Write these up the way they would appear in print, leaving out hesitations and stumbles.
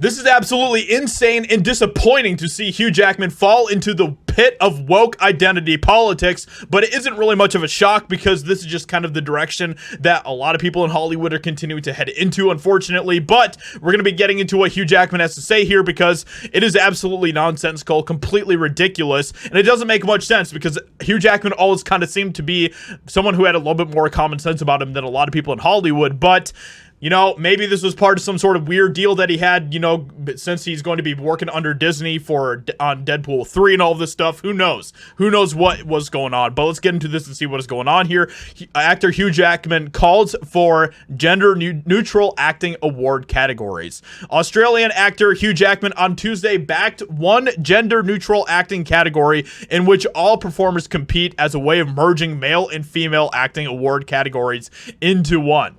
This is absolutely insane and disappointing to see Hugh Jackman fall into the pit of woke identity politics, but it isn't really much of a shock because this is just kind of the direction that a lot of people in Hollywood are continuing to head into, unfortunately. But we're going to be getting into what Hugh Jackman has to say here because it is absolutely nonsensical, completely ridiculous, and it doesn't make much sense because Hugh Jackman always kind of seemed to be someone who had a little bit more common sense about him than a lot of people in Hollywood. But you know, maybe this was part of some sort of weird deal that he had, you know, since he's going to be working under Disney on Deadpool 3 and all this stuff. Who knows? Who knows what was going on? But let's get into this and see what is going on here. Actor Hugh Jackman calls for gender-neutral acting award categories. Australian actor Hugh Jackman on Tuesday backed one gender-neutral acting category in which all performers compete as a way of merging male and female acting award categories into one.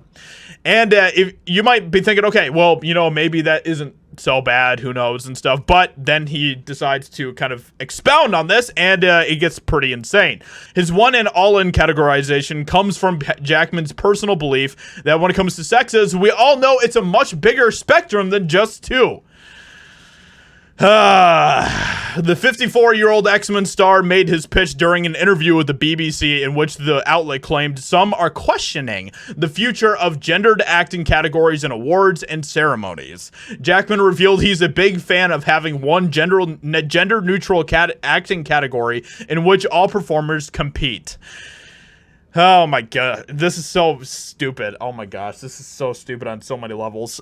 And if you might be thinking, okay, well, you know, maybe that isn't so bad, who knows and stuff. But then he decides to kind of expound on this, and it gets pretty insane. His one and all-in categorization comes from Jackman's personal belief that when it comes to sexes, we all know it's a much bigger spectrum than just two. The 54-year-old X-Men star made his pitch during an interview with the BBC in which the outlet claimed some are questioning the future of gendered acting categories in awards and ceremonies. Jackman revealed he's a big fan of having one gender-neutral acting category in which all performers compete. Oh my god, this is so stupid. Oh my gosh, this is so stupid on so many levels.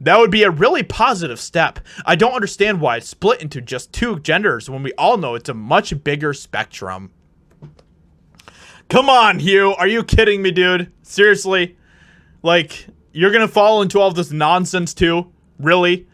That would be a really positive step. I don't understand why it's split into just two genders when we all know it's a much bigger spectrum. Come on, Hugh. Are you kidding me, dude? Seriously? Like, you're gonna fall into all this nonsense too? Really?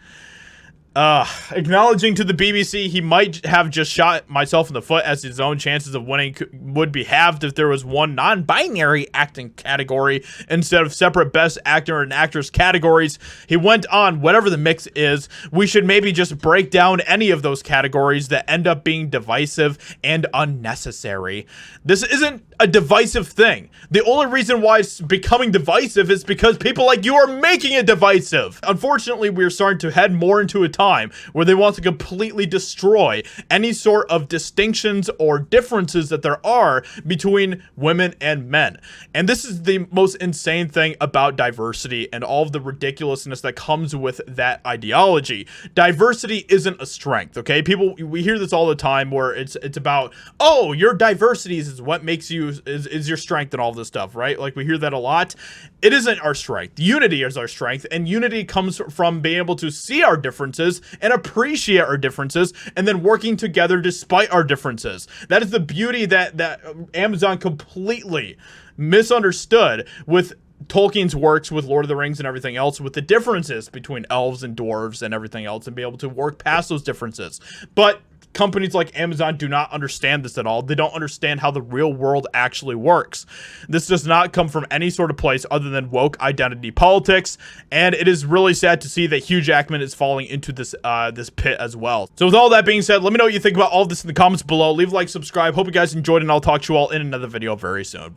Acknowledging to the BBC he might have just shot myself in the foot as his own chances of winning would be halved if there was one non-binary acting category instead of separate best actor and actress categories. He went on, whatever the mix is, we should maybe just break down any of those categories that end up being divisive and unnecessary. This isn't a divisive thing. The only reason why it's becoming divisive is because people like you are making it divisive. Unfortunately, we're starting to head more into a time where they want to completely destroy any sort of distinctions or differences that there are between women and men. And this is the most insane thing about diversity and all of the ridiculousness that comes with that ideology. Diversity isn't a strength, okay? We hear this all the time where it's about, oh, your diversity is what makes you is your strength and all this stuff, right? Like we hear that a lot. It isn't our strength. Unity is our strength, and unity comes from being able to see our differences and appreciate our differences and then working together despite our differences. That is the beauty that Amazon completely misunderstood with Tolkien's works, with Lord of the Rings and everything else, with the differences between elves and dwarves and everything else, and be able to work past those differences. But companies like Amazon do not understand this at all. They don't understand how the real world actually works. This does not come from any sort of place other than woke identity politics, and it is really sad to see that Hugh Jackman is falling into this pit as well. So with all that being said, let me know what you think about all of this in the comments below. Leave a like, subscribe. Hope you guys enjoyed, and I'll talk to you all in another video very soon.